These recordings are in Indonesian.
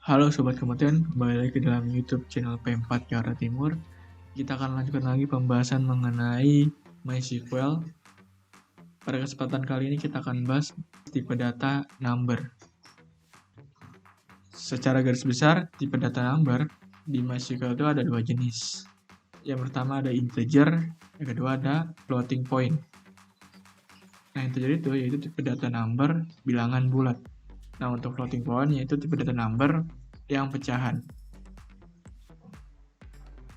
Halo Sobat Kompeten, kembali lagi ke dalam YouTube channel P4 Jakarta Timur. Kita akan lanjutkan lagi pembahasan mengenai MySQL. Pada kesempatan kali ini kita akan bahas tipe data number. Secara garis besar, tipe data number di MySQL itu ada dua jenis. Yang pertama ada integer, yang kedua ada floating point. Nah, integer itu yaitu tipe data number bilangan bulat. Nah, untuk floating point yaitu tipe data number yang pecahan.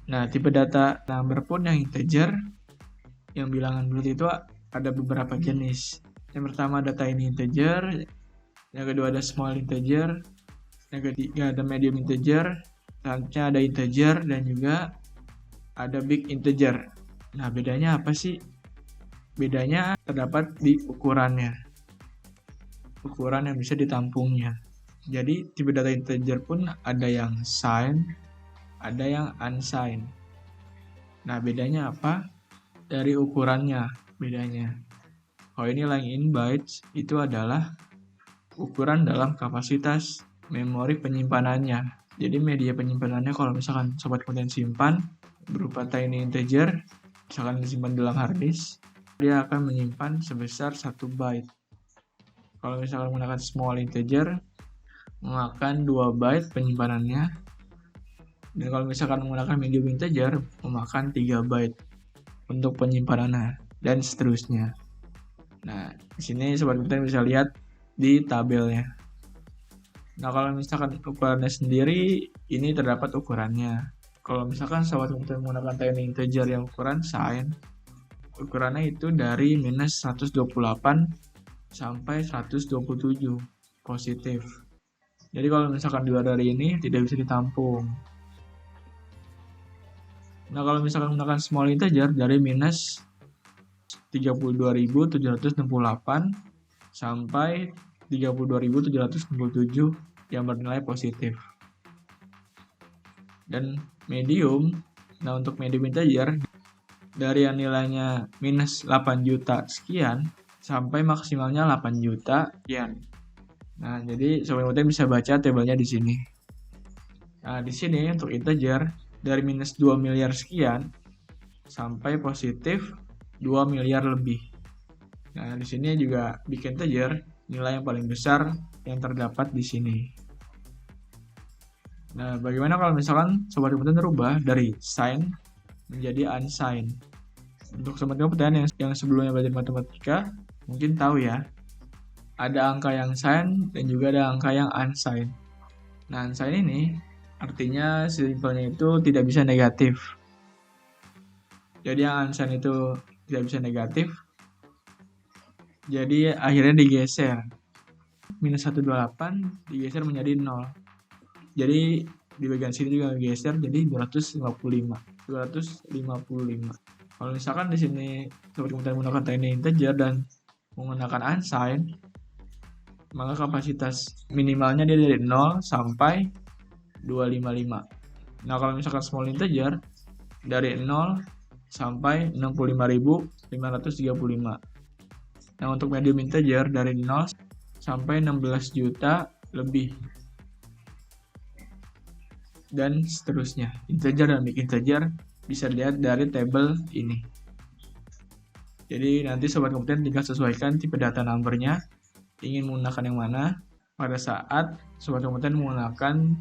Nah, tipe data number pun yang integer, yang bilangan bulat itu ada beberapa jenis. Yang pertama ada tiny integer, yang kedua ada small integer, yang ketiga ada medium integer, selanjutnya ada integer, dan juga ada big integer. Nah, bedanya apa sih? Bedanya terdapat di ukurannya. Ukuran yang bisa ditampungnya. Jadi, tipe data integer pun ada yang signed, ada yang unsigned. Nah, bedanya apa? Dari ukurannya bedanya. Kalau ini line in bytes itu adalah ukuran dalam kapasitas memori penyimpanannya. Jadi media penyimpanannya kalau misalkan Sobat Kompeten simpan berupa tiny integer, misalkan disimpan dalam hard disk, dia akan menyimpan sebesar 1 byte. Kalau misalkan menggunakan small integer, memakan 2 byte penyimpanannya. Dan kalau misalkan menggunakan medium integer, memakan 3 byte untuk penyimpanannya, dan seterusnya. Nah, di sini Sobat Kompeten bisa lihat di tabelnya. Nah, kalau misalkan ukurannya sendiri, ini terdapat ukurannya. Kalau misalkan Sobat Kompeten menggunakan tiny integer yang ukuran signed, ukurannya itu dari minus 128 sampai 127 positif. Jadi kalau misalkan di luar dari ini tidak bisa ditampung. Nah, kalau misalkan menggunakan small integer dari minus 32.768 sampai 32.767 yang bernilai positif. Dan medium, nah untuk medium integer dari yang nilainya minus 8 juta sekian sampai maksimalnya 8 juta sekian. Nah, jadi Sobat Kompeten bisa baca tabelnya di sini. Nah, di sini untuk integer dari minus 2 miliar sekian sampai positif 2 miliar lebih. Nah, di sini juga bikin integer nilai yang paling besar yang terdapat di sini. Nah, bagaimana kalau misalkan Sobat Kompeten rubah dari signed menjadi unsigned? Untuk Sobat Kompeten yang sebelumnya belajar matematika, mungkin tahu ya, ada angka yang signed dan juga ada angka yang unsigned. Nah, unsigned ini artinya simpelnya itu tidak bisa negatif. Jadi yang unsigned itu tidak bisa negatif, jadi akhirnya digeser. Minus 128 digeser menjadi 0. Jadi di bagian sini juga digeser jadi 255. Kalau misalkan di sini Sobat Kompeten menggunakan tiny integer dan menggunakan unsigned, maka kapasitas minimalnya dia dari 0 sampai 255. Nah, kalau misalkan small integer dari 0 sampai 65.535. Nah, untuk medium integer dari 0 sampai 16 juta lebih. Dan seterusnya. Integer dan big integer bisa dilihat dari tabel ini. Jadi nanti Sobat Kompeten tinggal sesuaikan tipe data number-nya, ingin menggunakan yang mana. Pada saat Sobat Kompeten menggunakan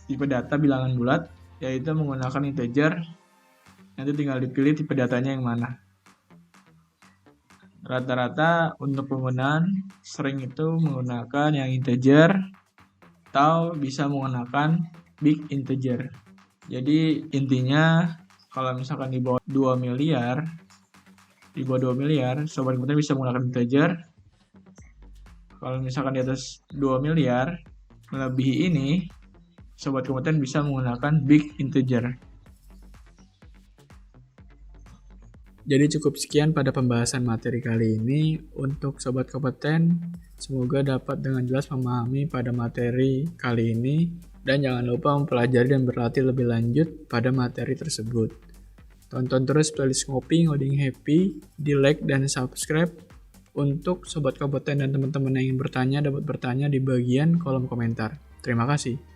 tipe data bilangan bulat, yaitu menggunakan integer, nanti tinggal dipilih tipe datanya yang mana. Rata-rata untuk penggunaan sering itu menggunakan yang integer atau bisa menggunakan big integer. Jadi intinya kalau misalkan di bawah 2 miliar, Sobat Kompeten bisa menggunakan integer. Kalau misalkan di atas 2 miliar, melebihi ini, Sobat Kompeten bisa menggunakan big integer. Jadi cukup sekian pada pembahasan materi kali ini. Untuk Sobat Kompeten, semoga dapat dengan jelas memahami pada materi kali ini. Dan jangan lupa mempelajari dan berlatih lebih lanjut pada materi tersebut. Tonton terus playlist Ngopi Ngoding Happy, di like dan subscribe. Untuk Sobat Kompeten dan teman-teman yang ingin bertanya dapat bertanya di bagian kolom komentar. Terima kasih.